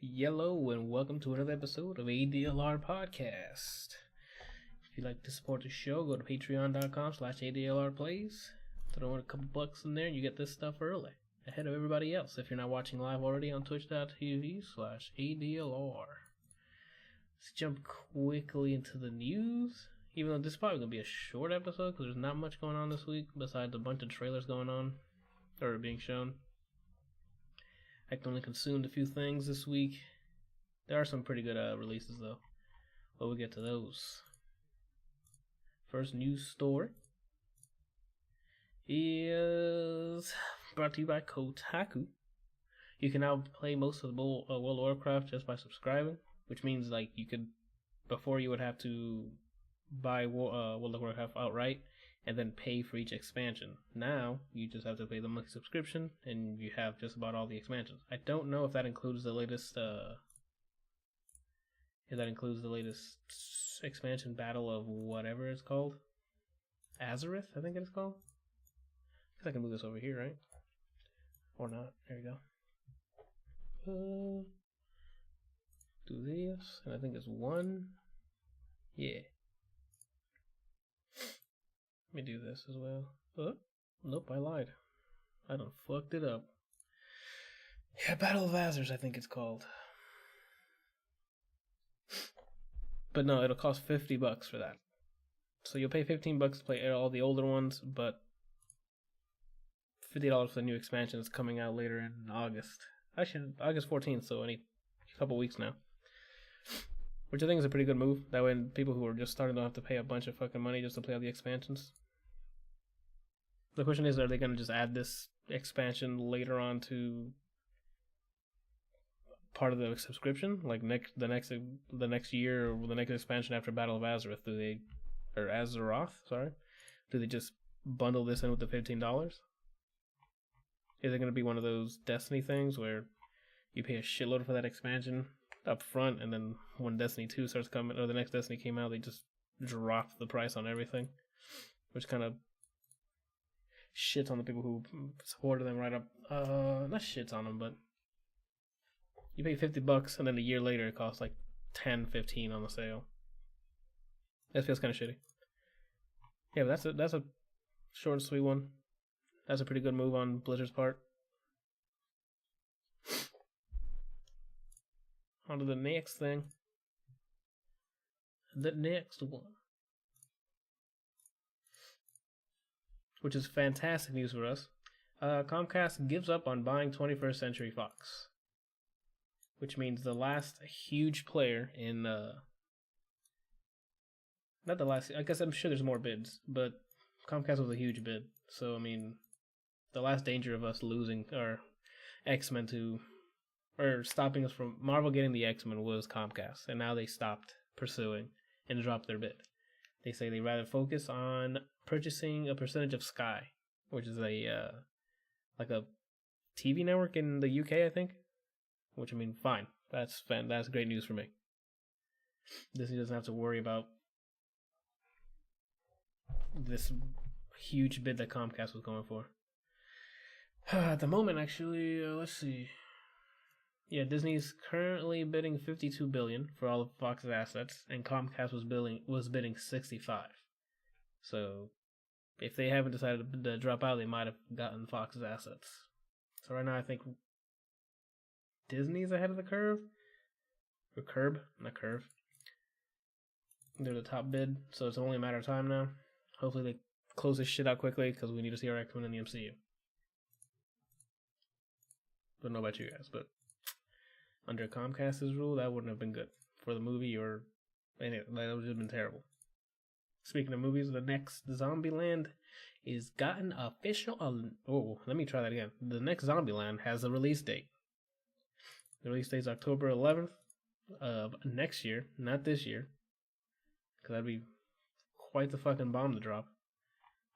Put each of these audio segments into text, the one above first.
Yellow, and welcome to another episode of ADLR Podcast. If you'd like to support the show, go to patreon.com/ADLRplays. Throw in a couple bucks in there and you get this stuff early, ahead of everybody else if you're not watching live already on twitch.tv/ADLR. Let's jump quickly into the news, even though this is probably going to be a short episode because there's not much going on this week besides a bunch of trailers going on, or being shown. I can only consumed a few things this week. There are some pretty good releases though, but we'll get to those. First news story is brought to you by Kotaku. You can now play most of the World of Warcraft just by subscribing, which means like you could, before you would have to buy World of Warcraft outright and then pay for each expansion. Now you just have to pay the monthly subscription and you have just about all the expansions. I don't know if that includes the latest expansion battle of whatever it's called. Azeroth, I think it's called. I guess I can move this over here, right? Or not. There you go. Do this, and I think it's 1. Yeah. Let me do this as well. Oh, nope, I lied. I done fucked it up. Yeah, Battle of Azeroth, I think it's called. But no, it'll cost $50 for that. So you'll pay $15 to play all the older ones, but $50 for the new expansion is coming out later in August. Actually, August 14th, so only a couple weeks now. Which I think is a pretty good move. That way people who are just starting don't have to pay a bunch of fucking money just to play all the expansions. The question is, are they going to just add this expansion later on to part of the subscription? Like the next year, or the next expansion after Battle of Azeroth, Azeroth, do they just bundle this in with the $15? Is it going to be one of those Destiny things where you pay a shitload for that expansion up front, and then when Destiny 2 starts coming, or the next Destiny came out, they just dropped the price on everything, which kind of shits on the people who supported them right up. Not shits on them, but you pay $50 and then a year later it costs like $10-15 on the sale. That feels kind of shitty. Yeah, but that's a short and sweet one. That's a pretty good move on Blizzard's part. On to the next thing. The next one. Which is fantastic news for us. Comcast gives up on buying 21st Century Fox. Which means the last huge player in... not the last... I guess I'm sure there's more bids, but Comcast was a huge bid. So, I mean, the last danger of us losing our X-Men to... or stopping us from Marvel getting the X-Men was Comcast, and now they stopped pursuing and dropped their bid. They say they'd rather focus on purchasing a percentage of Sky, which is a like a TV network in the UK, I think. Which, I mean, fine. That's great news for me. Disney doesn't have to worry about this huge bid that Comcast was going for. At the moment, actually, let's see. Yeah, Disney's currently bidding $52 billion for all of Fox's assets, and Comcast was bidding $65 billion. So, if they haven't decided to drop out, they might have gotten Fox's assets. So right now, I think Disney's ahead of the curve, or curb, not curve. They're the top bid, so it's only a matter of time now. Hopefully, they close this shit out quickly because we need to see our X-Men in the MCU. Don't know about you guys, but under Comcast's rule, that wouldn't have been good for the movie, or anything. That would have been terrible. Speaking of movies, the next Zombieland is gotten official. Let me try that again. The next Zombieland has a release date. The release date is October 11th of next year, not this year, because that'd be quite the fucking bomb to drop.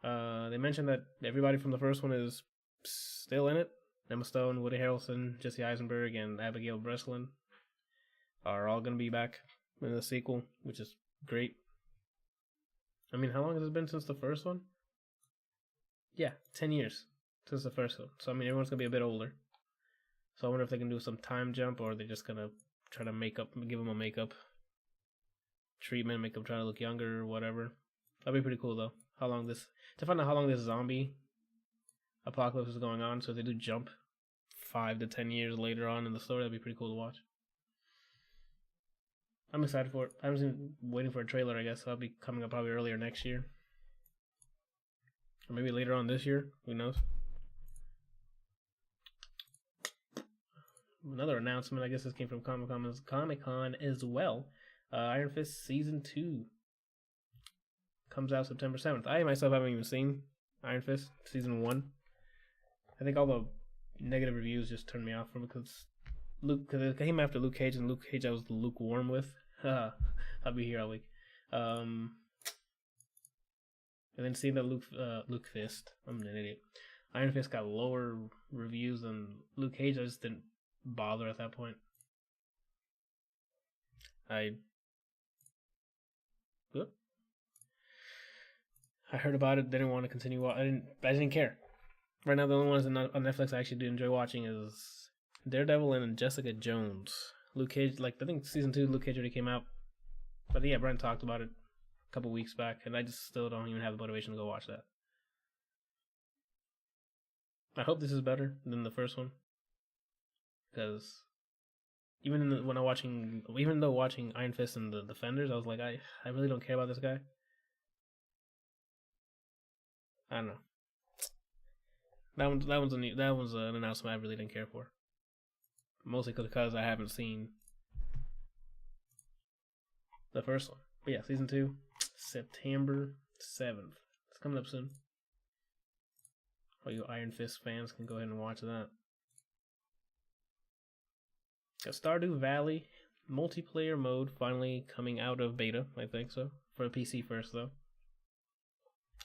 They mentioned that everybody from the first one is still in it. Emma Stone, Woody Harrelson, Jesse Eisenberg, and Abigail Breslin are all going to be back in the sequel, which is great. I mean, how long has it been since the first one? Yeah, 10 years since the first one. So, I mean, everyone's going to be a bit older. So I wonder if they can do some time jump, or they're just gonna try to give him a makeup treatment, make him try to look younger or whatever. That'd be pretty cool though. To find out how long this zombie apocalypse is going on. So if they do jump 5 to 10 years later on in the story, that'd be pretty cool to watch. I'm excited for it. I'm waiting for a trailer, I guess. That'll be coming up probably earlier next year. Or maybe later on this year. Who knows? Another announcement, I guess this came from Comic-Con as well. Iron Fist Season 2 comes out September 7th. I myself haven't even seen Iron Fist Season 1. I think all the negative reviews just turned me off from it because it came after Luke Cage, and Luke Cage I was lukewarm with. I'll be here all week. And then seeing that Luke Fist, I'm an idiot. Iron Fist got lower reviews than Luke Cage. I just didn't bother at that point. I heard about it, didn't want to continue. I didn't care. Right now, the only ones on Netflix I actually do enjoy watching is Daredevil and Jessica Jones. Luke Cage, I think season 2, Luke Cage already came out. But yeah, Brent talked about it a couple weeks back, and I just still don't even have the motivation to go watch that. I hope this is better than the first one, because even though watching Iron Fist and the Defenders, I was like, I really don't care about this guy. I don't know. That one's an announcement I really didn't care for. Mostly because I haven't seen the first one. But yeah, season 2, September 7th. It's coming up soon. All you Iron Fist fans can go ahead and watch that. Stardew Valley multiplayer mode finally coming out of beta, I think so. For PC first, though.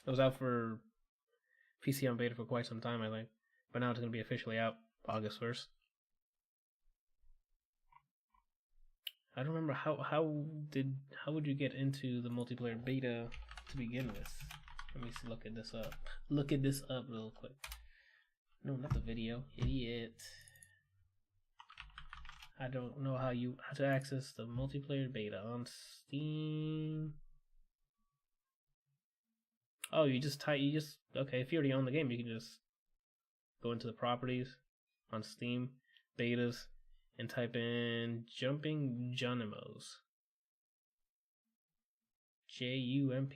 It was out for PC on beta for quite some time, I think. But now it's going to be officially out August 1st. I don't remember how would you get into the multiplayer beta to begin with? Let me look at this up. Look at this up real quick. No, not the video. Idiot. I don't know how to access the multiplayer beta on Steam. Oh, okay, if you already own the game, you can just go into the properties on Steam, betas, and type in Jumping Junimos. JUMPING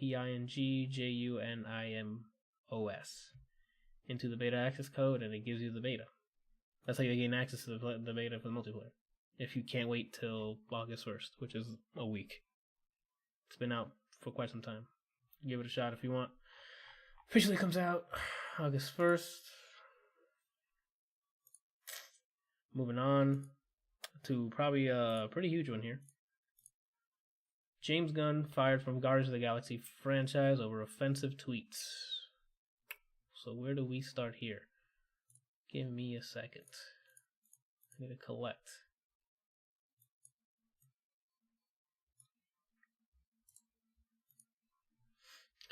into the beta access code, and it gives you the beta. That's how you gain access to the beta for the multiplayer. If you can't wait till August 1st, which is a week. It's been out for quite some time. Give it a shot if you want. Officially comes out August 1st. Moving on to probably a pretty huge one here. James Gunn fired from Guardians of the Galaxy franchise over offensive tweets. So where do we start here? Give me a second. I need to collect.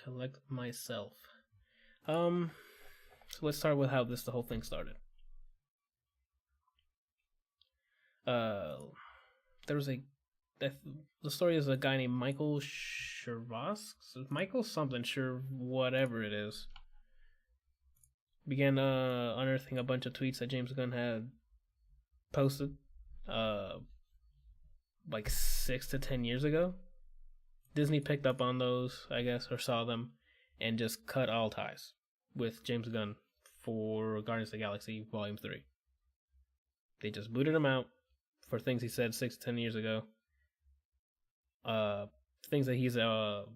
Collect myself. So let's start with how the whole thing started. There was the story is a guy named Michael Shervosk, Michael something, sure, whatever it is, began unearthing a bunch of tweets that James Gunn had posted, 6 to 10 years ago. Disney picked up on those, I guess, or saw them, and just cut all ties with James Gunn for Guardians of the Galaxy Volume 3. They just booted him out for things he said 6 to 10 years ago. Things that he's had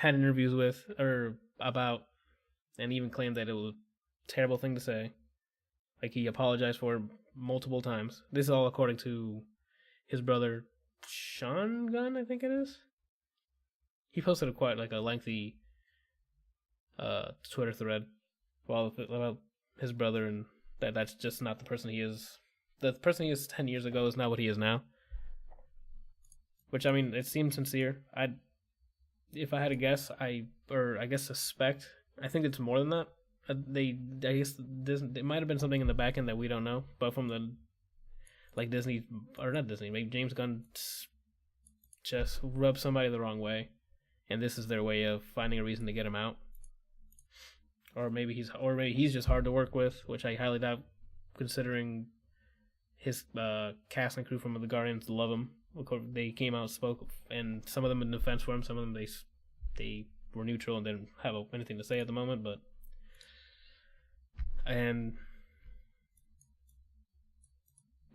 interviews with or about, and even claimed that it was a terrible thing to say. Like, he apologized for it multiple times. This is all according to his brother Sean Gunn, I think it is. He posted quite a lengthy Twitter thread about his brother, and that's just not the person he is. The person he is 10 years ago is not what he is now. Which, I mean, it seems sincere. If I had to guess, suspect, I think it's more than that. I guess it might have been something in the back end that we don't know, but from the like Disney or not Disney, maybe James Gunn just rubbed somebody the wrong way, and this is their way of finding a reason to get him out. Or maybe he's just hard to work with, which I highly doubt, considering his cast and crew from the Guardians love him. They came out and spoke, and some of them in defense for him. Some of them they were neutral and didn't have anything to say at the moment. And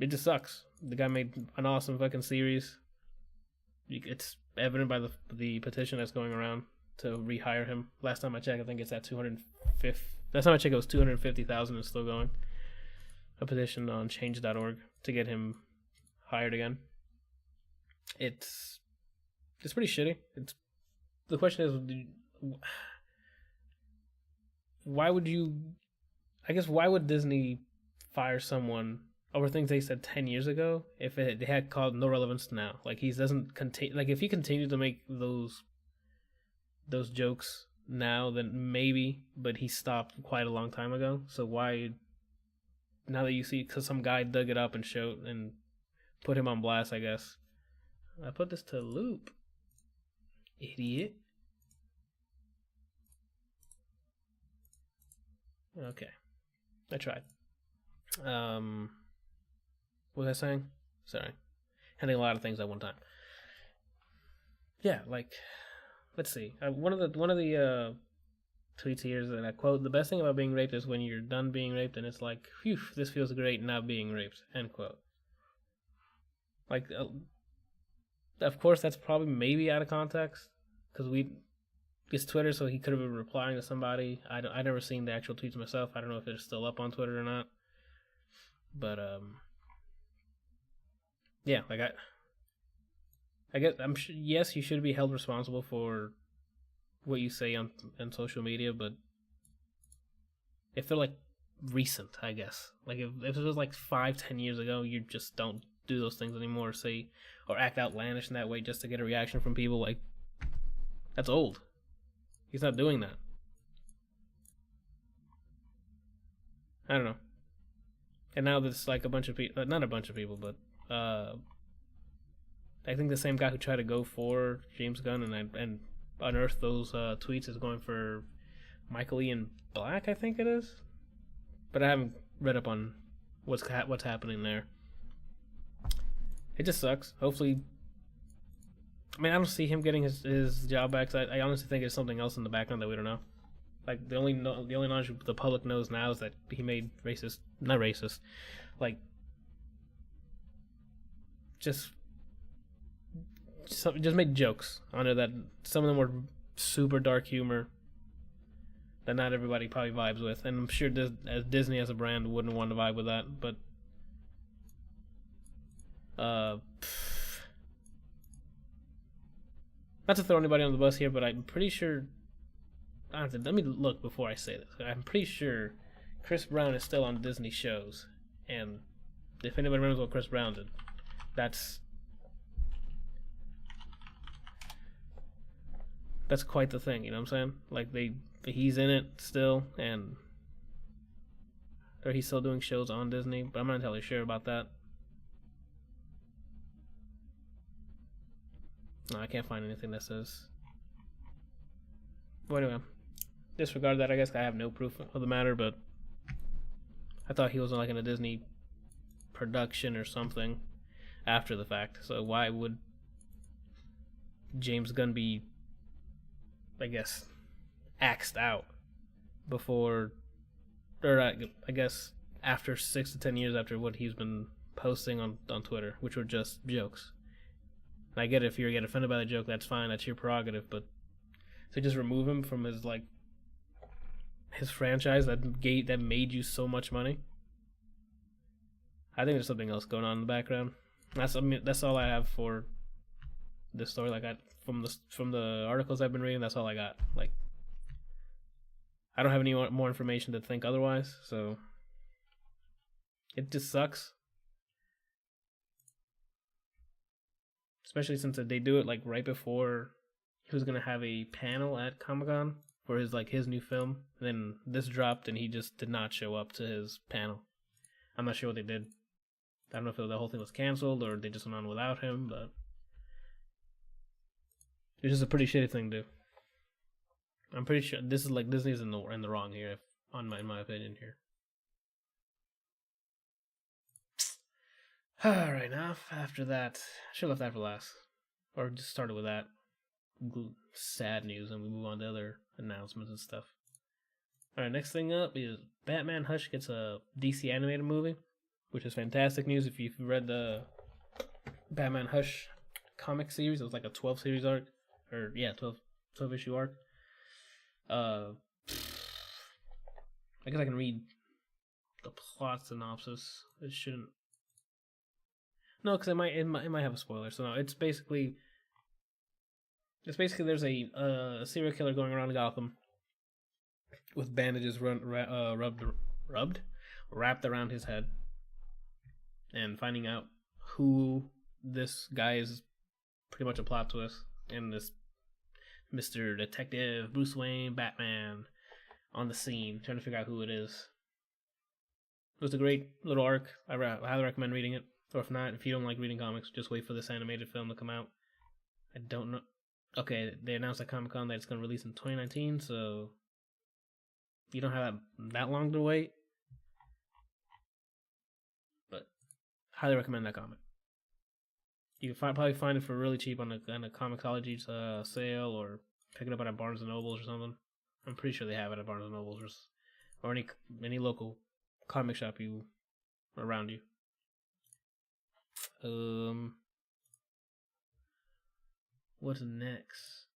it just sucks. The guy made an awesome fucking series. It's evident by the petition that's going around to rehire him. Last time I checked, I think it's at 250. Last time I checked, it was 250,000 and still going. A petition on change.org to get him hired again. It's pretty shitty. The question is, why would Disney fire someone over things they said 10 years ago if they had called no relevance now? Like, he doesn't continue. Like, if he continued to make those jokes now, then maybe, but he stopped quite a long time ago. So why, now that you see, because some guy dug it up and showed and put him on blast, I guess. I put this to loop, idiot. Okay, I tried. What was I saying? Sorry, handling a lot of things at one time. Yeah, like, let's see. One of the tweets here is that I quote: "The best thing about being raped is when you're done being raped and it's like, phew, this feels great not being raped." End quote. Like, of course, that's probably maybe out of context because it's Twitter, so he could have been replying to somebody. I never seen the actual tweets myself. I don't know if it's still up on Twitter or not. But yeah, like I guess yes, you should be held responsible for what you say on social media, but if they're like recent, I guess, like if it was like 5-10 years ago, you just don't do those things anymore, say, or act outlandish in that way just to get a reaction from people. Like, that's old. He's not doing that. I don't know. And now there's like a bunch of people, not a bunch of people, but I think the same guy who tried to go for James Gunn and unearth those tweets is going for Michael Ian Black, I think it is. But I haven't read up on what's happening there. It just sucks. Hopefully, I mean, I don't see him getting his job back. So I honestly think it's something else in the background that we don't know. Like, the only knowledge the public knows now is that he made not racist, like just made jokes on it that some of them were super dark humor that not everybody probably vibes with, and I'm sure Disney as a brand wouldn't want to vibe with that. But not to throw anybody on the bus here, but I'm pretty sure. Let me look before I say this. I'm pretty sure Chris Brown is still on Disney shows, and if anybody remembers what Chris Brown did, that's quite the thing. You know what I'm saying? Like, he's in it still, or he's still doing shows on Disney, but I'm not entirely sure about that. No, I can't find anything that says. Well, anyway, disregard that. I guess I have no proof of the matter, but I thought he was like in a Disney production or something after the fact. So why would James Gunn be, I guess, axed out before, or I guess after 6 to 10 years after what he's been posting on Twitter, which were just jokes. And I get it, if you get offended by the joke, that's fine, that's your prerogative, but to just remove him from his franchise that made you so much money, I think there's something else going on in the background. That's all I have for this story. Like, from the articles I've been reading, that's all I got. Like, I don't have any more information to think otherwise, so it just sucks. Especially since they do it like right before he was gonna have a panel at Comic-Con for his new film. And then this dropped, and he just did not show up to his panel. I'm not sure what they did. I don't know if the whole thing was canceled or they just went on without him, but it's just a pretty shitty thing to do. I'm pretty sure this is like Disney's in the wrong here, in my opinion here. All right, now after that, I should have left that for last, or just started with that sad news, and we move on to other announcements and stuff. All right, next thing up is Batman Hush gets a DC animated movie, which is fantastic news if you've read the Batman Hush comic series. It was like a 12 series arc, 12 issue arc. I guess I can read the plot synopsis. It shouldn't. No, because it might have a spoiler. So no, it's basically there's a serial killer going around Gotham with bandages wrapped around his head, and finding out who this guy is pretty much a plot twist. And this Mr. Detective Bruce Wayne Batman on the scene trying to figure out who it is. It was a great little arc. I highly recommend reading it. Or if not, if you don't like reading comics, just wait for this animated film to come out. I don't know. Okay, they announced at Comic-Con that it's going to release in 2019, so you don't have that long to wait. But highly recommend that comic. You can probably find it for really cheap on a Comixology sale, or pick it up at Barnes & Nobles or something. I'm pretty sure they have it at Barnes & Nobles or any local comic shop around you. What's next?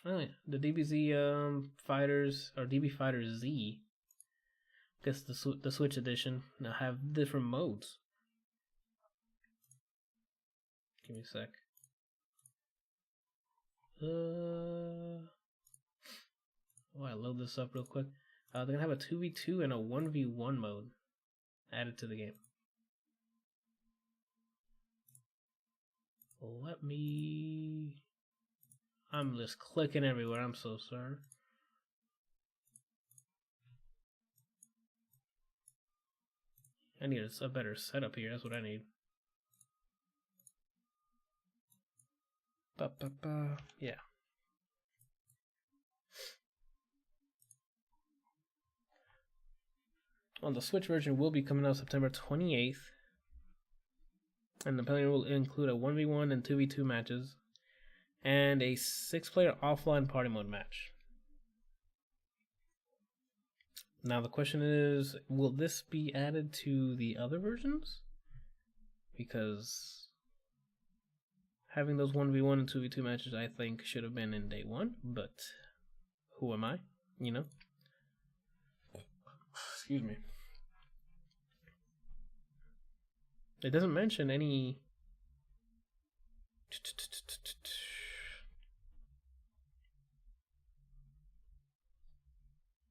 Oh yeah, the DBZ fighters, or DB Fighter Z. I guess the Switch edition now have different modes. Give me a sec. I load this up real quick. They're gonna have a 2v2 and a 1v1 mode added to the game. I'm just clicking everywhere. I'm so sorry. I need a better setup here. That's what I need. Yeah. Well, the Switch version will be coming out September 28th. And the player will include a 1v1 and 2v2 matches, and a 6-player offline party mode match. Now the question is, will this be added to the other versions? Because having those 1v1 and 2v2 matches, I think, should have been in day one, but who am I? You know? Excuse me. It doesn't mention any.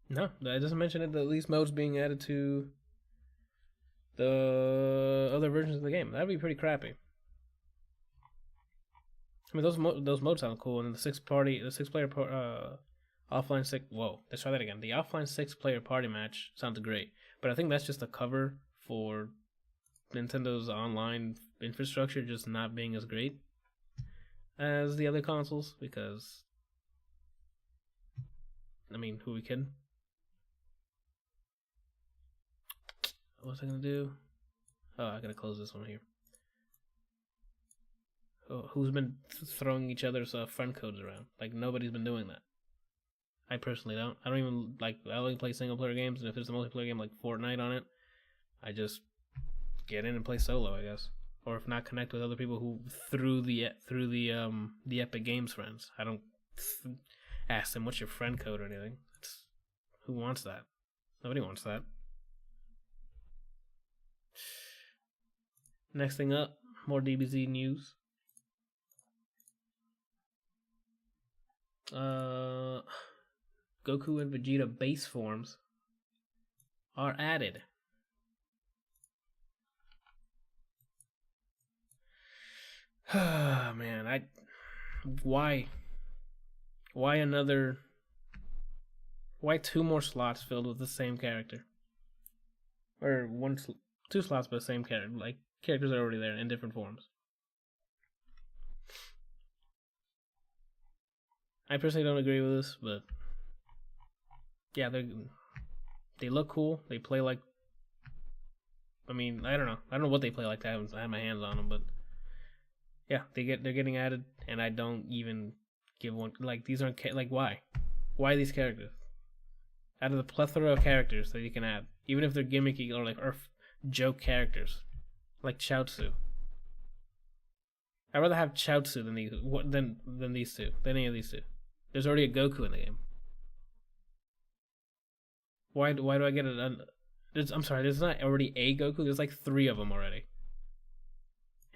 No, it doesn't mention it. At least modes being added to the other versions of the game. That'd be pretty crappy. I mean, those modes sound cool, and the 6-player offline six. Whoa, let's try that again. The offline 6-player party match sounds great, but I think that's just a cover for Nintendo's online infrastructure just not being as great as the other consoles, because I mean, who are we kidding? What was I gonna do? Oh, I gotta close this one here. Oh, who's been throwing each other's friend codes around? Like, nobody's been doing that. I personally don't. I don't even I only play single player games, and if there's a multiplayer game like Fortnite on it, I just get in and play solo, I guess. Or if not, connect with other people who through the Epic Games friends. I don't ask them what's your friend code or anything. Who wants that? Nobody wants that. Next thing up, more DBZ news. Goku and Vegeta base forms are added. Man, why Why another? Why two more slots filled with the same character? Or two slots but the same character, like characters are already there in different forms. I personally don't agree with this, but yeah, they look cool. They play like. I mean, I don't know. I don't know what they play like. I haven't had my hands on them, but yeah, they're getting added, and I don't even give one. Like these aren't like why? Why these characters? Out of the plethora of characters that you can add, even if they're gimmicky or joke characters, like Chaozu. I'd rather have Chaozu than these two, than any of these two. There's already a Goku in the game. Why do I get it? I'm sorry, there's not already a Goku. There's like 3 of them already.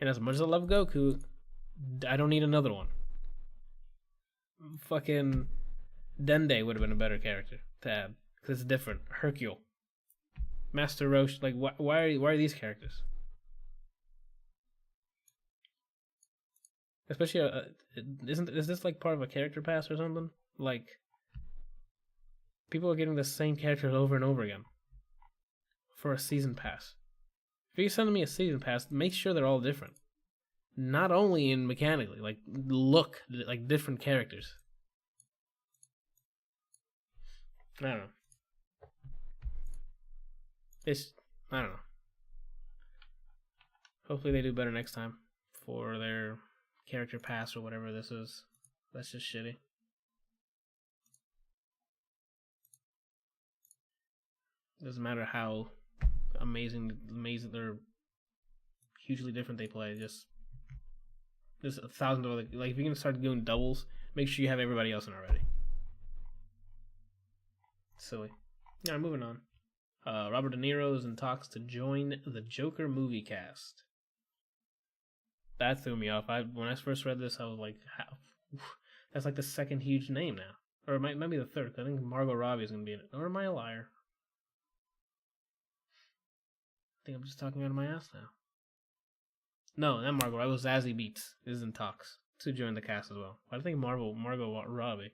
And as much as I love Goku, I don't need another one. Fucking Dende would have been a better character to add because it's different. Hercule, Master Roshi. Like why are these characters? Especially, is this like part of a character pass or something? Like, people are getting the same characters over and over again for a season pass. If you're sending me a season pass, make sure they're all different. Not only in mechanically, like look, like different characters. I don't know. I don't know. Hopefully they do better next time for their character pass or whatever this is. That's just shitty. Doesn't matter how amazing or hugely different they play. Just there's 1,000 other, like if you're gonna start doing doubles, make sure you have everybody else in already. Silly. Yeah, moving on. Robert De Niro is in talks to join the Joker movie cast. That threw me off. When I first read this, I was like, "How? That's like the second huge name now, or it might be the third. I think Margot Robbie is gonna be in it. Or am I a liar? I think I'm just talking out of my ass now. No, not Margot. I was Zazie Beetz is in talks to join the cast as well. I think Margot Robbie.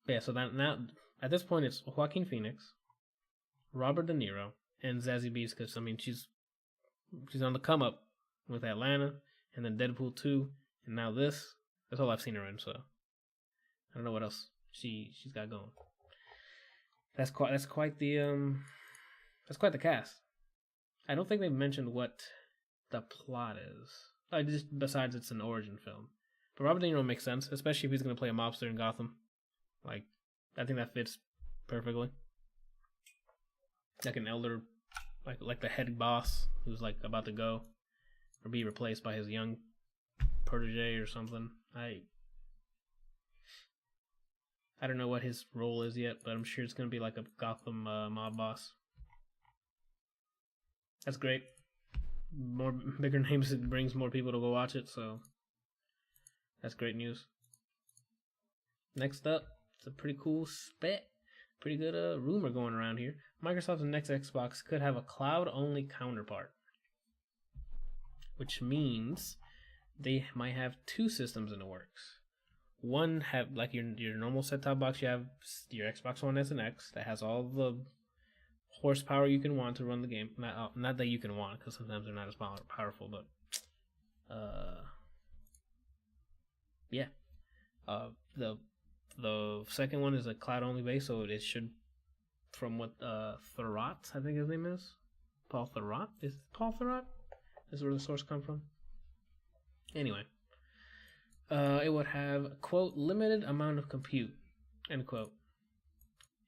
Yeah, so that now at this point it's Joaquin Phoenix, Robert De Niro, and Zazie Beetz because I mean she's on the come up with Atlanta and then Deadpool 2 and now this. That's all I've seen her in, so I don't know what else she's got going. That's quite the cast. I don't think they've mentioned what the plot is. Just besides it's an origin film. But Robert De Niro makes sense, especially if he's going to play a mobster in Gotham. Like, I think that fits perfectly. Like an elder, like the head boss who's like about to go or be replaced by his young protege or something. I don't know what his role is yet, but I'm sure it's going to be like a Gotham mob boss. That's great. More bigger names, it brings more people to go watch it, so that's great news. Next up, it's a pretty cool pretty good rumor going around here. Microsoft's next Xbox could have a cloud-only counterpart, which means they might have 2 systems in the works. One have like your normal set-top box. You have your Xbox One S and X that has all the horsepower you can want to run the game. Not that you can want, because sometimes they're not as powerful, but yeah. The second one is a cloud only base, so it should, from what Thurrott, I think his name is, Paul Thurrott. Is it Paul Thurrott? Is where the source come from. Anyway, it would have, quote, limited amount of compute, end quote.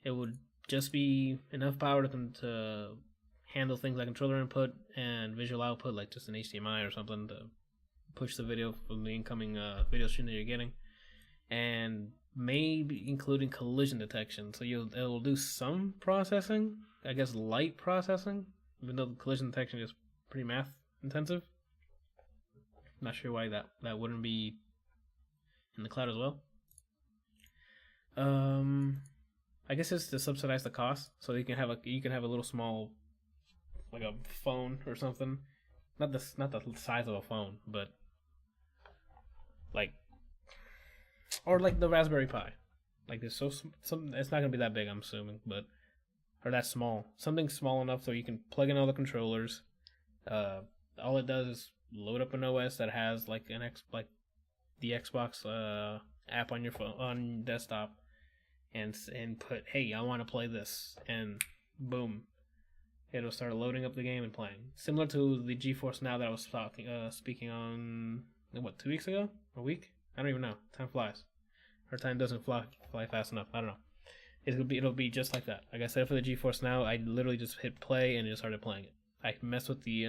It would just be enough power to handle things like controller input and visual output, like just an HDMI or something to push the video from the incoming video stream that you're getting, and maybe including collision detection. So it'll do some processing, I guess light processing, even though the collision detection is pretty math intensive. Not sure why that wouldn't be in the cloud as well. I guess it's to subsidize the cost, so you can have a little small, like a phone or something. Not the size of a phone, but like or like the Raspberry Pi. Like it's some. It's not gonna be that big, I'm assuming, but or that small. Something small enough so you can plug in all the controllers. All it does is load up an OS that has like the Xbox app on your phone on desktop, and put, hey, I want to play this, and boom, it'll start loading up the game and playing. Similar to the GeForce Now that I was speaking on 2 weeks ago, a week? I don't even know. Time flies, or time doesn't fly fast enough. I don't know. It'll be just like that. Like I said for the GeForce Now, I literally just hit play and it just started playing it. I messed with the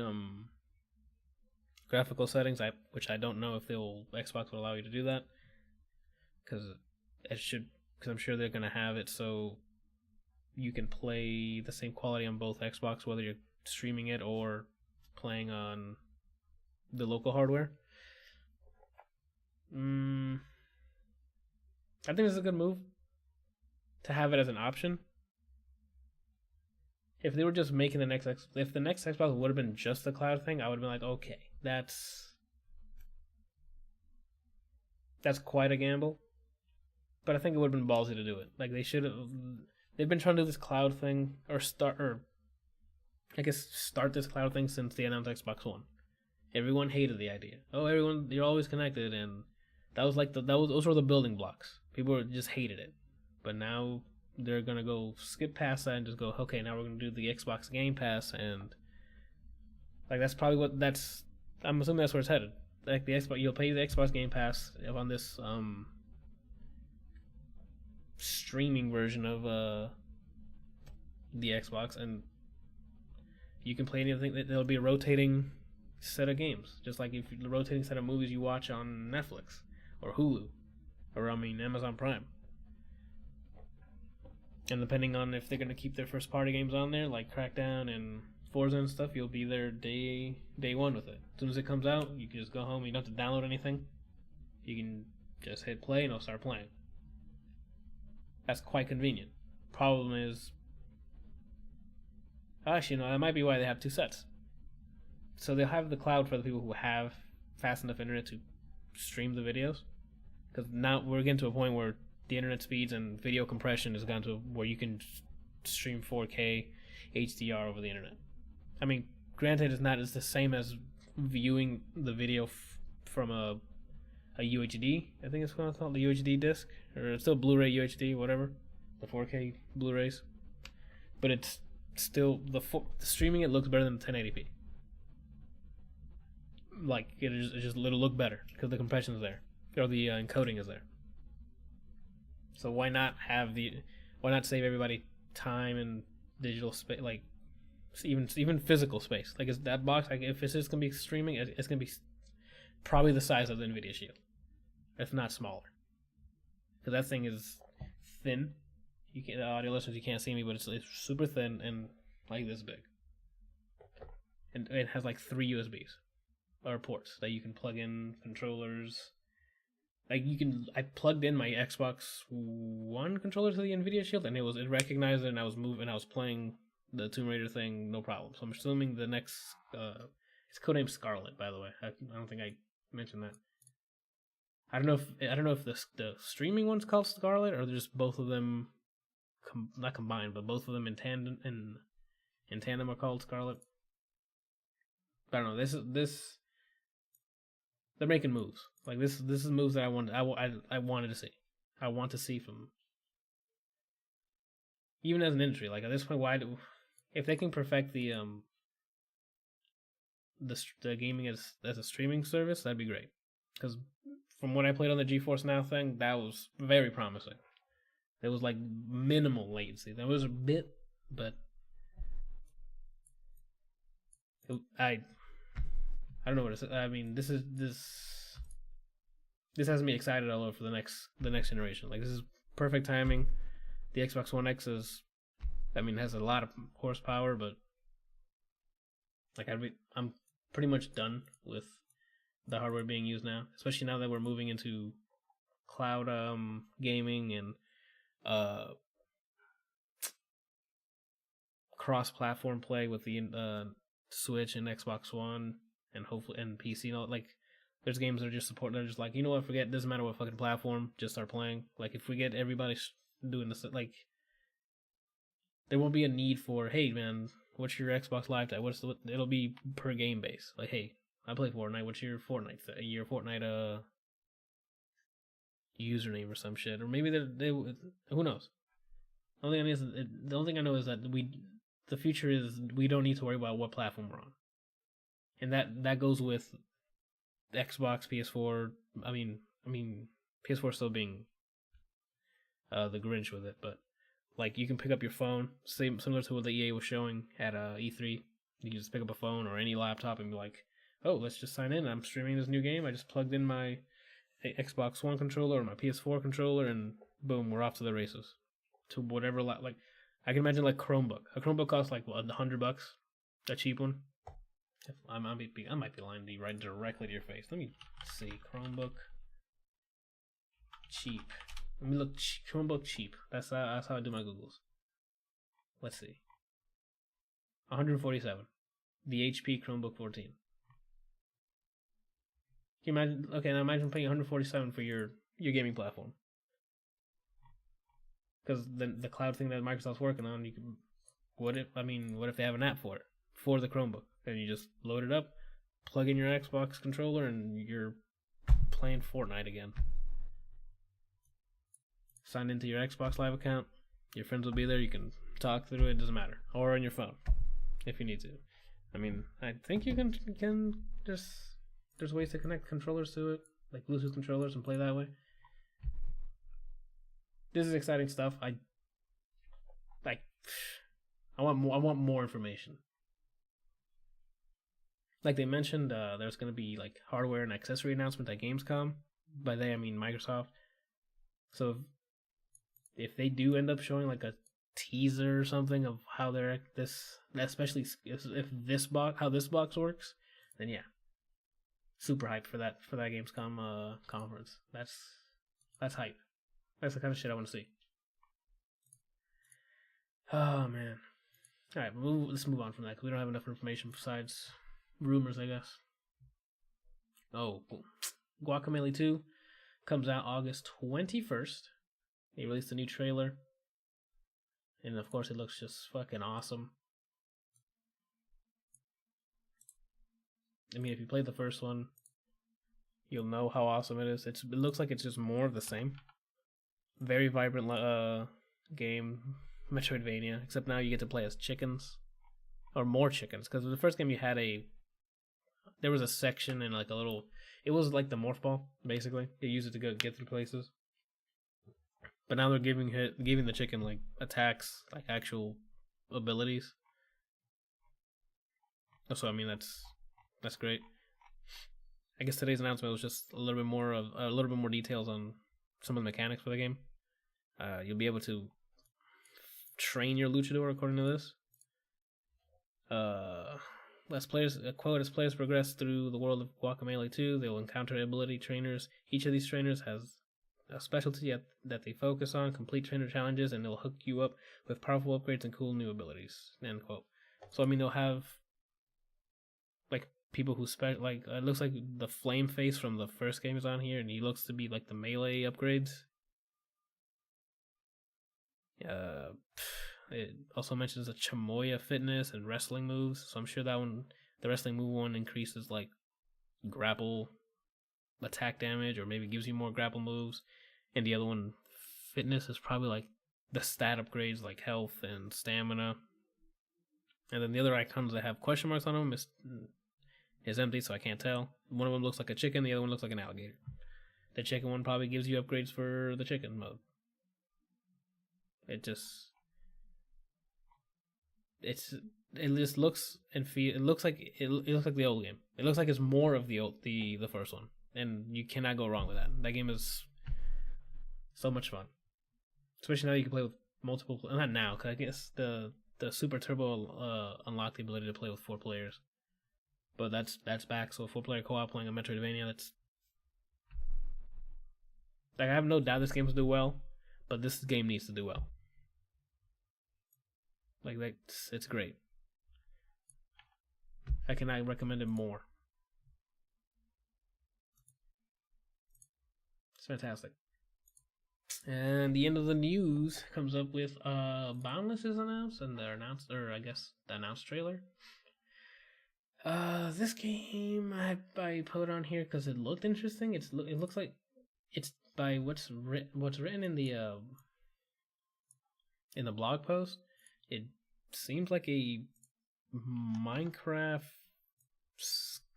graphical settings, which I don't know if Xbox will allow you to do that, because I'm sure they're gonna have it so you can play the same quality on both Xbox, whether you're streaming it or playing on the local hardware. I think this is a good move to have it as an option. If they were just making if the next Xbox would have been just the cloud thing, I would have been like, okay, that's quite a gamble. But I think it would have been ballsy to do it. Like they've been trying to do this cloud thing, or start this cloud thing since they announced Xbox One. Everyone hated the idea. Oh, you're always connected, and those were the building blocks. People just hated it. But now they're gonna go skip past that and just go, okay, now we're gonna do the Xbox Game Pass, and like that's probably I'm assuming that's where it's headed. Like the Xbox, you'll pay the Xbox Game Pass on this streaming version of the Xbox, and you can play anything. There'll be a rotating set of games, just like the rotating set of movies you watch on Netflix or Hulu, or Amazon Prime. And depending on if they're going to keep their first party games on there, like Crackdown and Forza and stuff, you'll be there day one with it. As soon as it comes out, you can just go home. You don't have to download anything. You can just hit play and it'll start playing. That's quite convenient. Problem is, actually, no, that might be why they have two sets. So they'll have the cloud for the people who have fast enough internet to stream the videos. Because now we're getting to a point where the internet speeds and video compression has gone to where you can stream 4K HDR over the internet. I mean, granted, it's the same as viewing the video from a UHD. I think it's called the UHD disc, or it's still Blu-ray UHD, whatever, the 4K Blu-rays. But it's still the streaming. It looks better than 1080p. Like it'll look better because the compression is there, or the encoding is there. So why not save everybody time and digital space, like even physical space? Like, is that box, like if it's just gonna be streaming, it's gonna be probably the size of the Nvidia Shield, if not smaller. Because that thing is thin. The audio listeners, you can't see me, but it's super thin and like this big. And it has like 3 USBs or ports that you can plug in controllers. Like I plugged in my Xbox One controller to the Nvidia Shield, and it recognized it, and I was playing the Tomb Raider thing, no problem. So I'm assuming the next, it's codenamed Scarlett, by the way. I don't think I mentioned that. I don't know if the streaming one's called Scarlett, or just both of them, not combined, but both of them in tandem are called Scarlett. I don't know. This. They're making moves. Like this is moves that I wanted to see. I want to see from, even as an industry. Like at this point, if they can perfect the gaming as a streaming service, that'd be great. Because from what I played on the GeForce Now thing, that was very promising. There was like minimal latency. There was a bit, but I don't know what to say. I mean, this has me excited all over for the next generation. Like, this is perfect timing. The Xbox One X has a lot of horsepower, but like I'm pretty much done with the hardware being used now, especially now that we're moving into cloud gaming and cross-platform play with the Switch and Xbox One and hopefully and PC. Like There's games that are just support. They're just like, you know what? Forget. Doesn't matter what fucking platform. Just start playing. Like if we get everybody doing this, like there won't be a need for, hey man, what's your Xbox Live time? It'll be per game base. Like, hey, I play Fortnite. What's your Fortnite username or some shit? Or maybe they who knows? The only thing I know is that the future is we don't need to worry about what platform we're on, and that goes with Xbox, PS4. I mean, PS4 still being the Grinch with it, but like you can pick up your phone, similar to what the EA was showing at E3. You can just pick up a phone or any laptop and be like, oh, let's just sign in. I'm streaming this new game. I just plugged in my Xbox One controller or my PS4 controller, and boom, we're off to the races. To whatever, like I can imagine like Chromebook. A Chromebook costs like what, $100, a cheap one. I might be lying to you right directly to your face. Let me see. Chromebook cheap. Let me look. Chromebook cheap. That's how I do my Googles. Let's see. 147. The HP Chromebook 14. Can you imagine? Okay, now imagine paying 147 for your gaming platform. Because the cloud thing that Microsoft's working on, you can. What if they have an app for it for the Chromebook, and you just load it up, plug in your Xbox controller, and you're playing Fortnite again. Sign into your Xbox Live account. Your friends will be there. You can talk through it. Doesn't matter. Or on your phone, if you need to. I mean, I think you can just. There's ways to connect controllers to it, like Bluetooth controllers, and play that way. This is exciting stuff. I want more information. Like they mentioned, there's going to be like hardware and accessory announcement at Gamescom. By they, I mean Microsoft. So if they do end up showing like a teaser or something of how they're especially if how this box works, then yeah, super hyped for that Gamescom conference. That's hype. That's the kind of shit I want to see. Oh man. All right, let's move on from that because we don't have enough information besides rumors, I guess. Oh, Guacamelee 2 comes out August 21st. They released a new trailer, and of course, it looks just fucking awesome. I mean, if you played the first one, you'll know how awesome it is. It looks like it's just more of the same. Very vibrant game, Metroidvania, except now you get to play as chickens, or more chickens, because in the first game you had there was a section and like a little, it was like the morph ball, basically. They used it to get through places. But now they're giving the chicken like attacks, like actual abilities. So I mean that's great. I guess today's announcement was just a little bit more details on some of the mechanics for the game. You'll be able to train your luchador according to this. As players progress through the world of Guacamelee 2, they will encounter ability trainers. Each of these trainers has a specialty that they focus on, complete trainer challenges, and they'll hook you up with powerful upgrades and cool new abilities. End quote. So I mean, they'll have like people who it looks like the flame face from the first game is on here, and he looks to be like the melee upgrades. It also mentions the Chamoya fitness and wrestling moves, so I'm sure that one, the wrestling move one, increases like grapple attack damage, or maybe gives you more grapple moves, and the other one, fitness, is probably like the stat upgrades like health and stamina. And then the other icons that have question marks on them is empty, so I can't tell. One of them looks like a chicken, the other one looks like an alligator. The chicken one probably gives you upgrades for the chicken mode. It just looks and feel. It looks like the old game. It looks like it's more of the first one, and you cannot go wrong with that. That game is so much fun, especially now you can play with multiple. Not now, because I guess the Super Turbo unlocked the ability to play with 4 players, but that's back. So 4-player co-op playing a Metroidvania. That's like I have no doubt this game will do well, but this game needs to do well. Like it's great. I cannot recommend it more. fantastic. And the end of the news comes up with Boundless is announced, and the announced trailer. This game I put on here because it looked interesting. It looks like it's by what's written in the blog post. It seems like a Minecraft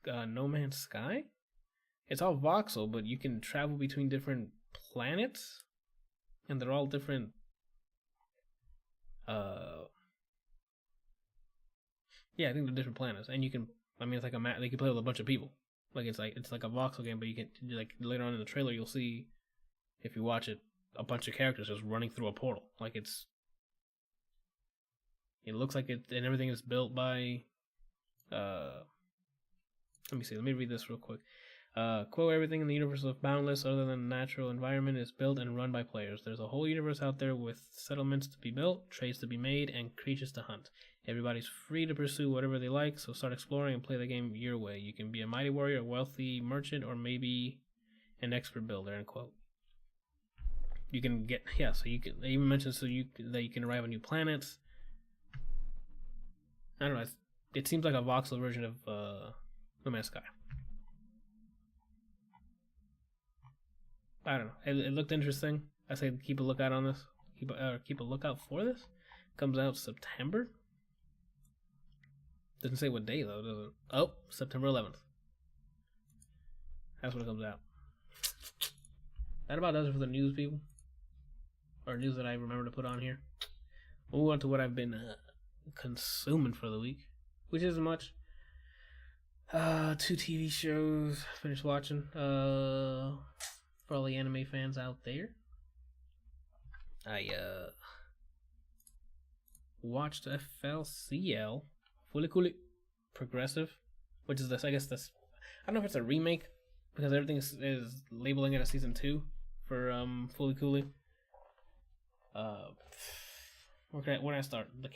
No Man's Sky. It's all voxel, but you can travel between different planets, and they're all different. Yeah, I think they're different planets, and you can. I mean, it's like a map. They can play with a bunch of people. It's like a voxel game, but you can later on in the trailer you'll see, if you watch it, a bunch of characters just running through a portal. It looks like it, and everything is built by. Let me see. Let me read this real quick. Quote, everything in the universe of Boundless other than the natural environment is built and run by players. There's a whole universe out there with settlements to be built, trades to be made, and creatures to hunt. Everybody's free to pursue whatever they like, so start exploring and play the game your way. You can be a mighty warrior, a wealthy merchant, or maybe an expert builder, end quote. You can get, so you can, they even mentioned that you can arrive on new planets. I don't know, it seems like a voxel version of No Man's Sky. I don't know. It looked interesting. I say keep a lookout on this. Keep a lookout for this. Comes out September. Doesn't say what day though, does it? Oh, September 11th. That's when it comes out. That about does it for the news, people. Or news that I remember to put on here. We'll move on to what I've been consuming for the week, which isn't much. 2 TV shows finished watching. For all the anime fans out there, I watched FLCL Progressive, which is this. I guess this. I don't know if it's a remake because everything is labeling it as season 2 for Fully Cooley. Where can I start? I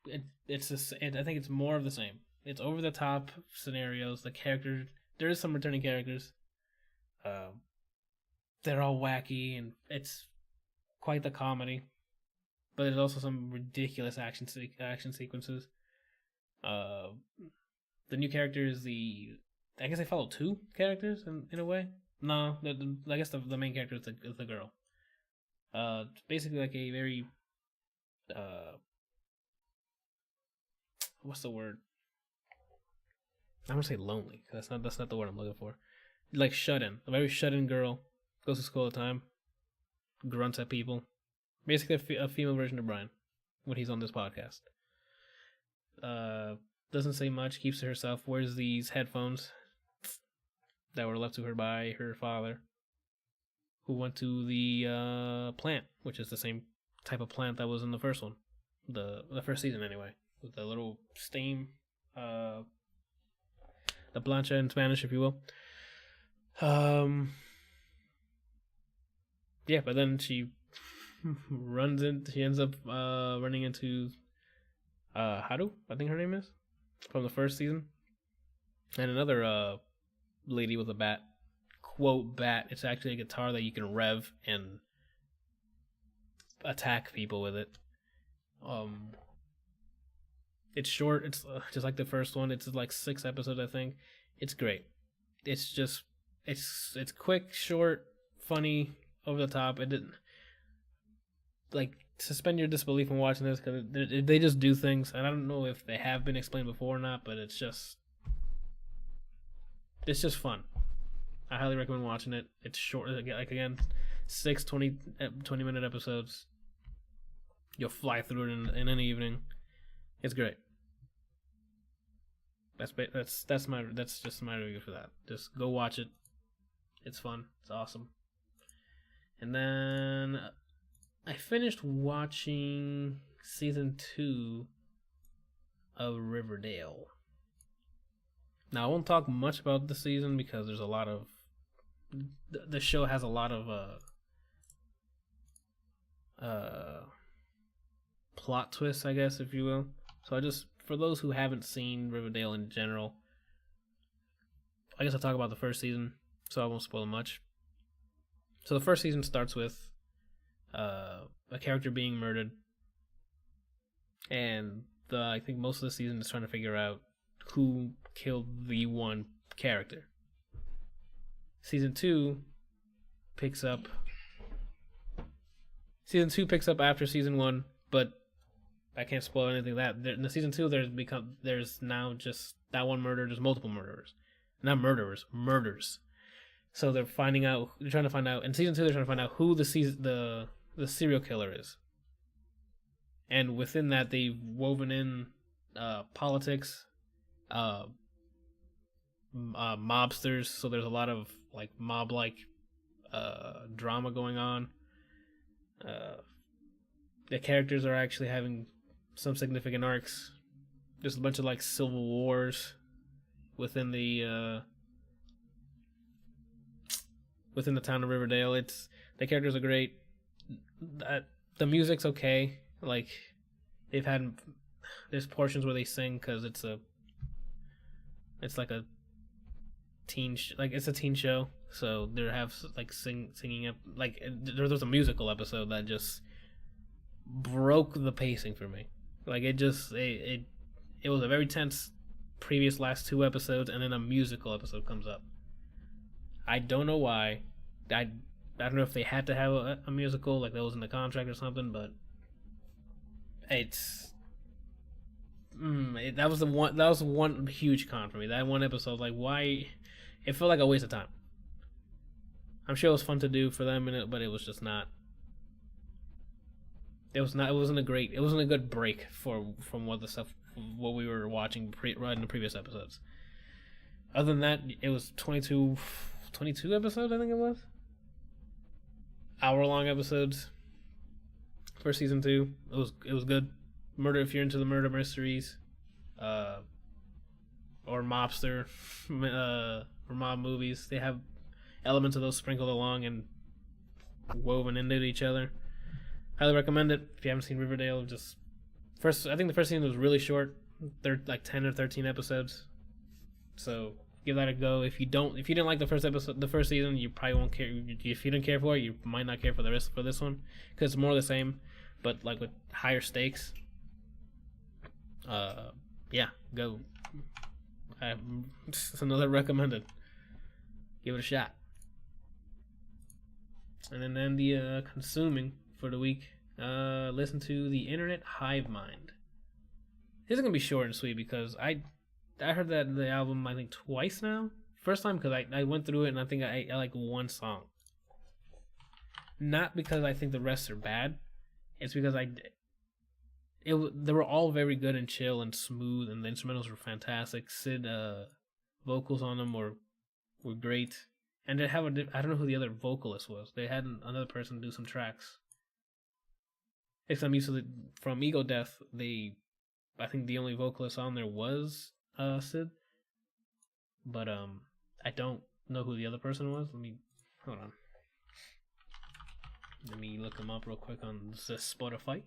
think it's more of the same. It's over the top scenarios. The characters, there is some returning characters. They're all wacky, and it's quite the comedy. But there's also some ridiculous action sequences. The new character is I guess they follow 2 characters in a way. No, I guess the main character is the girl. It's basically like a very what's the word? I'm gonna say lonely. That's not the word I'm looking for. Like shut in, a very shut in girl. Goes to school all the time, grunts at people. Basically a female version of Brian when he's on this podcast. Doesn't say much, keeps to herself, wears these headphones that were left to her by her father, who went to the plant, which is the same type of plant that was in the first one. The first season anyway. With the little steam, the plancha in Spanish, if you will. Yeah, but then she ends up running into Haru, I think her name is, from the first season. And another lady with a bat. Quote bat. It's actually a guitar that you can rev and attack people with it. It's short, it's just like the first one. It's like 6 episodes, I think. It's great. It's just it's quick, short, funny, over the top. It didn't suspend your disbelief in watching this because they just do things, and I don't know if they have been explained before or not, but it's just fun. I highly recommend watching it. It's short, like again, 6 20-minute episodes. You'll fly through it in an evening. It's great. That's just my review for that. Just go watch it. It's fun. It's awesome. And then I finished watching season 2 of Riverdale. Now, I won't talk much about the season because there's a lot of... The show has a lot of plot twists, I guess, if you will. So for those who haven't seen Riverdale in general, I guess I'll talk about the first season, so I won't spoil much. So the first season starts with a character being murdered, and I think most of the season is trying to figure out who killed the one character. Season 2 picks up after season 1, but I can't spoil anything of that. In the season 2, there's now just that one murder. There's multiple murderers, not murderers, murders. So they're trying to find out in season 2. They're trying to find out who the serial killer is, and within that, they've woven in politics, mobsters. So there's a lot of like mob-like drama going on. The characters are actually having some significant arcs. There's a bunch of like civil wars within the town of Riverdale. The characters are great. The music's okay. Like there's portions where they sing because it's like a it's a teen show. So there have like singing up, like there's a musical episode that just broke the pacing for me. Like it was a very tense previous last 2 episodes, and then a musical episode comes up. I don't know why. I don't know if they had to have a musical, like that was in the contract or something, but that was one huge con for me. That one episode, like why? It felt like a waste of time. I'm sure it was fun to do for them, but it was just not. It wasn't a good break from what we were watching in the previous episodes. Other than that, it was 22 episodes, I think it was. Hour-long episodes for season 2. It was good. Murder, if you're into the murder mysteries, or mobster, or mob movies, they have elements of those sprinkled along and woven into each other. Highly recommend it. If you haven't seen Riverdale, I think the first season was really short. They're like 10 or 13 episodes. So give that a go. If you didn't like the first season, you probably won't care. If you didn't care for it, you might not care for this one, because it's more of the same, but like with higher stakes. Yeah, go. It's another recommended. Give it a shot. And then the consuming for the week. Listen to the Internet Hive Mind. This is gonna be short and sweet because I heard the album I think twice now. First time because I went through it and I think I like one song. Not because I think the rest are bad. It's because they were all very good and chill and smooth, and the instrumentals were fantastic. Sid vocals on them were great, and they have I don't know who the other vocalist was. They had another person do some tracks. If I'm used to from Ego Death, I think the only vocalist on there was Sid, but I don't know who the other person was. Hold on. Let me look them up real quick on Spotify.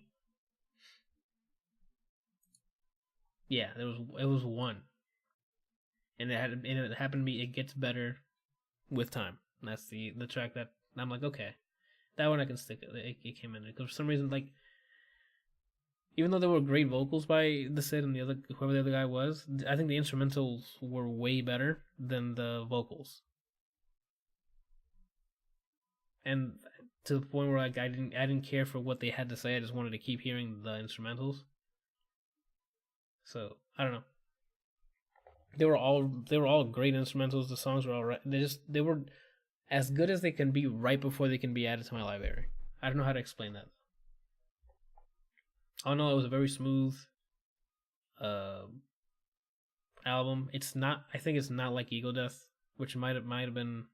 Yeah, it was one, and it happened to be It Gets Better with Time. And that's the track that I'm like, okay, that one I can stick. It came in because for some reason, like, even though there were great vocals by the Sid and whoever the other guy was, I think the instrumentals were way better than the vocals, and to the point where like I didn't care for what they had to say. I just wanted to keep hearing the instrumentals. So I don't know. They were all great instrumentals. The songs were all right. They were as good as they can be right before they can be added to my library. I don't know how to explain that. Oh no, it was a very smooth album. I think it's not like Ego Death, which might have been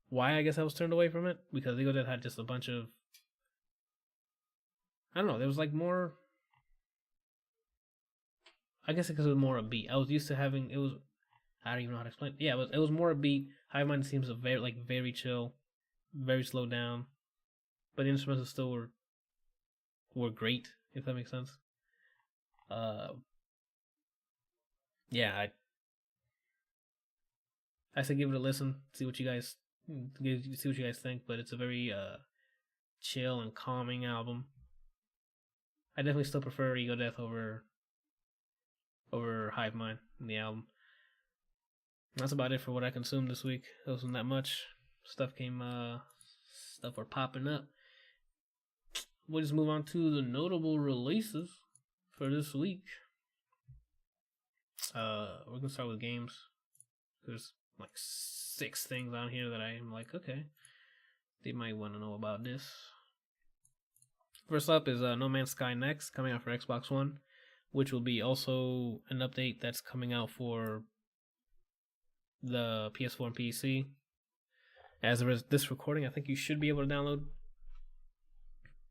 why I guess I was turned away from it, because Ego Death had just a bunch of, I don't know, there was like more, I guess because it was more upbeat. I was used to having, I don't even know how to explain it. Yeah, it was more upbeat. Hive Mind seems very chill, very slowed down, but the instruments still were great, if that makes sense. Yeah, I say give it a listen, see what you guys see what you guys think. But it's a very chill and calming album. I definitely still prefer Ego Death over Hive Mind in the album. That's about it for what I consumed this week. It wasn't that much. Stuff were popping up. We'll just move on to the notable releases for this week. We're gonna start with games. There's like 6 things on here that I'm like, okay, they might want to know about this. First up is No Man's Sky Next, coming out for Xbox One, which will be also an update that's coming out for the PS4 and PC. As of this recording, I think you should be able to download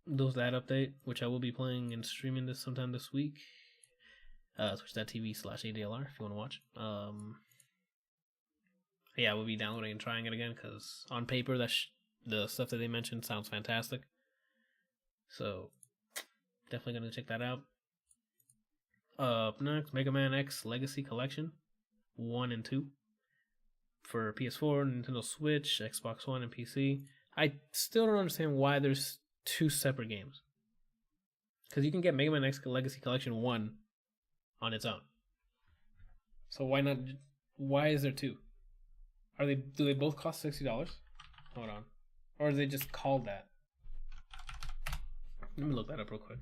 that update, which I will be playing and streaming this sometime this week. Twitch.tv/ADLR if you want to watch. Yeah, we'll be downloading and trying it again because on paper, the stuff that they mentioned sounds fantastic. So, definitely gonna check that out. Up next, Mega Man X Legacy Collection 1 and 2 for PS4, Nintendo Switch, Xbox One, and PC. I still don't understand why there's 2 separate games. Because you can get Mega Man X Legacy Collection 1 on its own. So why not? Why is there 2? Do they both cost $60? Hold on. Or are they just called that? Let me look that up real quick.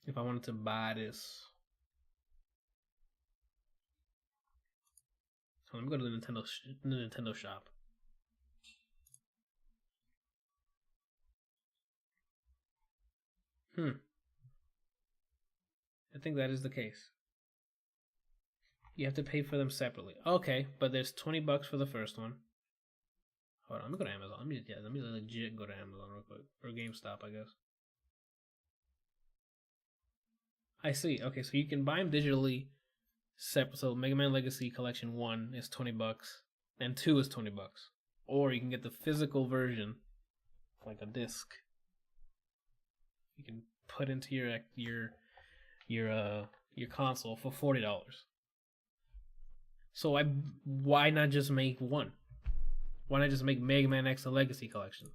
If I wanted to buy this. So let me go to the Nintendo shop. I think that is the case. You have to pay for them separately. Okay, but there's $20 for the first one. Hold on, let me go to Amazon. Let me legit go to Amazon real quick. Or GameStop, I guess. I see. Okay, so you can buy them digitally separate. So Mega Man Legacy Collection 1 is $20, and 2 is $20. Or you can get the physical version, like a disc. You can put into your console for $40. So why not just make one? Why not just make Mega Man X a Legacy Collection?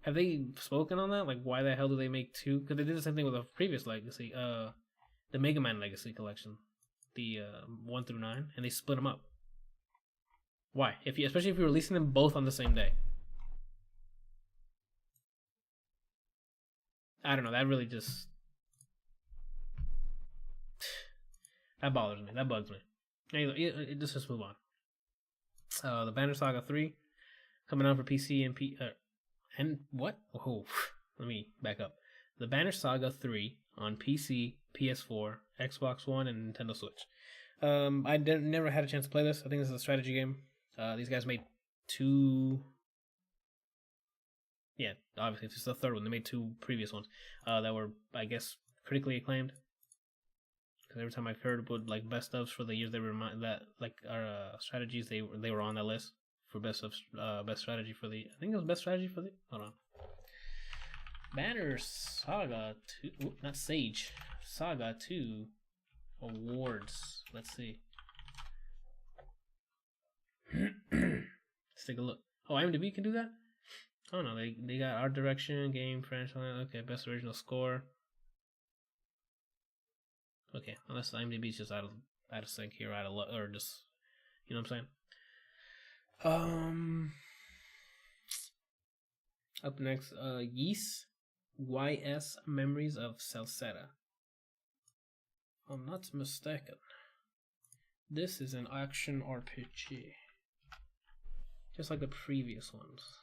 Have they spoken on that? Like, why the hell do they make 2? Because they did the same thing with a previous Legacy, the Mega Man Legacy Collection, the 1 through 9, and they split them up. Why? Especially if you're releasing them both on the same day. I don't know. That really just that bothers me. That bugs me. Anyway, let's just move on. The Banner Saga 3 coming out for PC and what? Oh, let me back up. The Banner Saga 3 on PC, PS4, Xbox One, and Nintendo Switch. I never had a chance to play this. I think this is a strategy game. These guys made 2. Yeah, obviously it's the third one. They made 2 previous ones that were, I guess, critically acclaimed. Because every time I've heard about like best ofs for the years they were strategies, they were on that list for best strategy for the. I think it was best strategy for the. Hold on. Banner Saga 2, not Sage. Saga 2 awards. Let's see. Let's take a look. Oh, IMDb can do that? Oh no, they got art direction, game franchise. Okay, best original score. Okay, unless IMDb's just out of sync here, or just, you know what I'm saying. Up next, YS Memories of Celceta. If I'm not mistaken, this is an action RPG, just like the previous ones.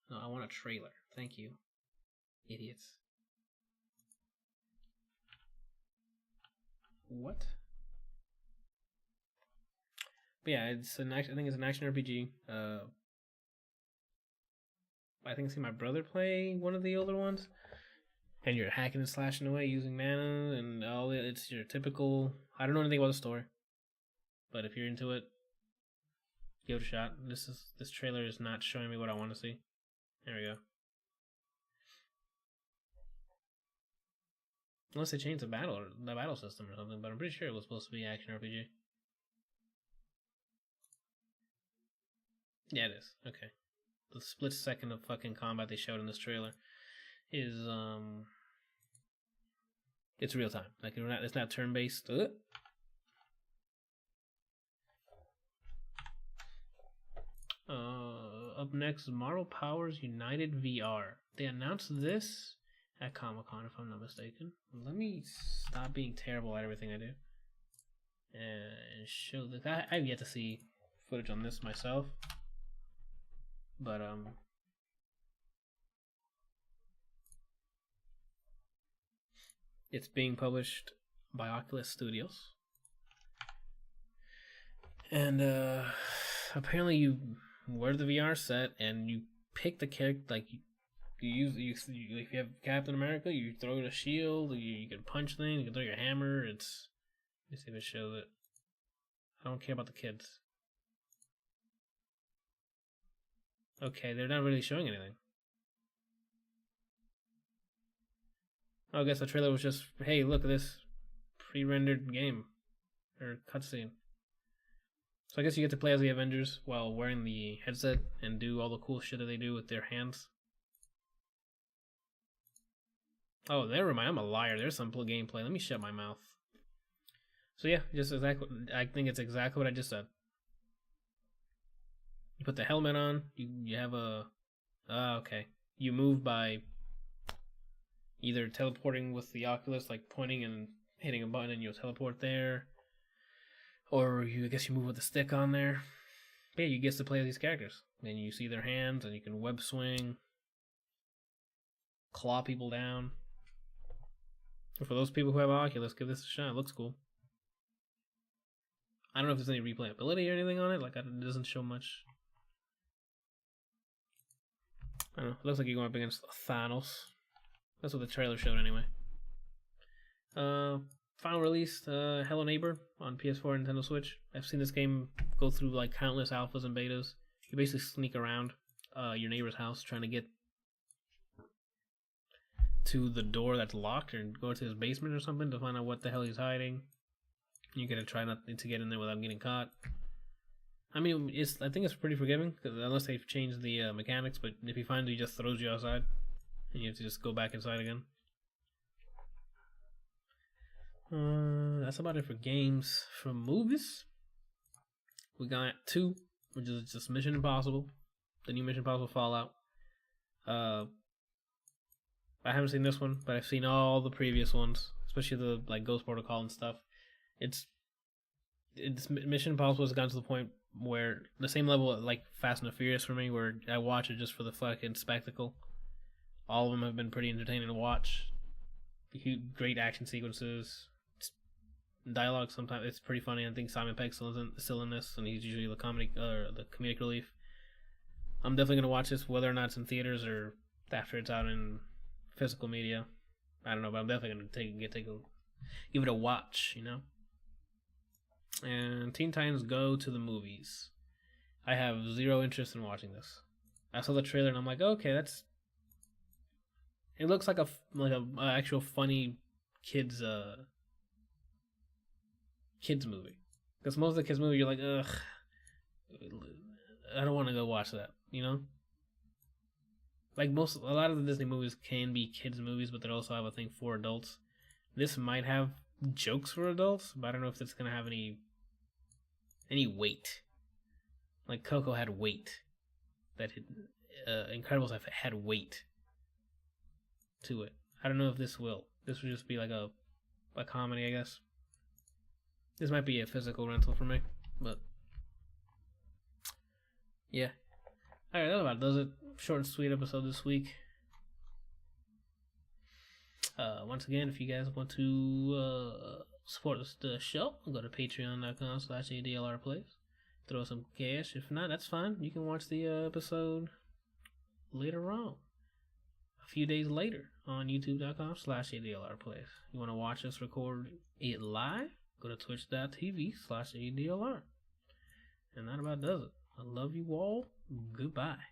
No, I want a trailer. Thank you, idiots. What? But yeah, I think it's an action RPG. I think I see my brother play one of the older ones, and you're hacking and slashing away using mana and all that. It's your typical. I don't know anything about the story, but if you're into it, give it a shot. This trailer is not showing me what I want to see. There we go. Unless they changed the battle system or something, but I'm pretty sure it was supposed to be action RPG. Yeah, it is. Okay. The split second of fucking combat they showed in this trailer is it's real time. Like it's not turn based. Up next, Marvel Powers United VR. They announced this at Comic-Con, if I'm not mistaken. Let me stop being terrible at everything I do and show this. I've yet to see footage on this myself, but it's being published by Oculus Studios, and apparently you wear the VR set and you pick the character. Like you if you have Captain America, you throw the shield. You can punch things. You can throw your hammer. Let me see if it shows it. I don't care about the kids. Okay, they're not really showing anything. I guess the trailer was just, hey, look at this pre-rendered game or cutscene. So I guess you get to play as the Avengers while wearing the headset and do all the cool shit that they do with their hands. Oh, never mind. I'm a liar. There's some gameplay. Let me shut my mouth. So yeah, just exactly. I think it's exactly what I just said. You put the helmet on. You have a. Okay. You move by either teleporting with the Oculus, like pointing and hitting a button, and you'll teleport there. Or I guess you move with the stick on there. But yeah, you get to play these characters. And you see their hands, and you can web swing, claw people down. For those people who have Oculus, give this a shot. It looks cool. I don't know if there's any replayability or anything on it. Like, it doesn't show much. I don't know. It looks like you're going up against Thanos. That's what the trailer showed anyway. Final release, Hello Neighbor on PS4 and Nintendo Switch. I've seen this game go through like countless alphas and betas. You basically sneak around your neighbor's house trying to get to the door that's locked or go to his basement or something to find out what the hell he's hiding. You gotta try not to get in there without getting caught. I mean, I think it's pretty forgiving, because unless they've changed the mechanics, but if he finds you, he just throws you outside, and you have to just go back inside again. That's about it for games. For movies, we got 2, which is just Mission Impossible, the new Mission Impossible Fallout. I haven't seen this one, but I've seen all the previous ones, especially the like Ghost Protocol and stuff. It's Mission Impossible has gotten to the point where the same level like Fast and the Furious for me, where I watch it just for the fucking spectacle. All of them have been pretty entertaining to watch. Great action sequences, dialogue. Sometimes it's pretty funny. I think Simon Pegg's still in this, and he's usually the comedic relief. I'm definitely gonna watch this, whether or not it's in theaters or after it's out in physical media. I don't know, but I'm definitely gonna give it a watch, you know. And Teen Titans Go to the movies. I have zero interest in watching this. I saw the trailer and I'm like, okay, it looks like a actual funny kids movie. Because most of the kids movie, you're like, ugh, I don't want to go watch that, you know. Like a lot of the Disney movies can be kids movies, but they also have a thing for adults. This might have jokes for adults, but I don't know if it's gonna have any weight. Like Coco had weight. Incredibles had weight to it. I don't know if this will. This would just be like a comedy, I guess. This might be a physical rental for me, but yeah. Alright, that about does it. Short and sweet episode this week. Once again, if you guys want to support the show, go to patreon.com/ADLR Plays. Throw some cash. If not, that's fine. You can watch the episode later on. A few days later on youtube.com/ADLR Plays. You want to watch us record it live? Go to twitch.tv/ADLR. And that about does it. I love you all. Goodbye.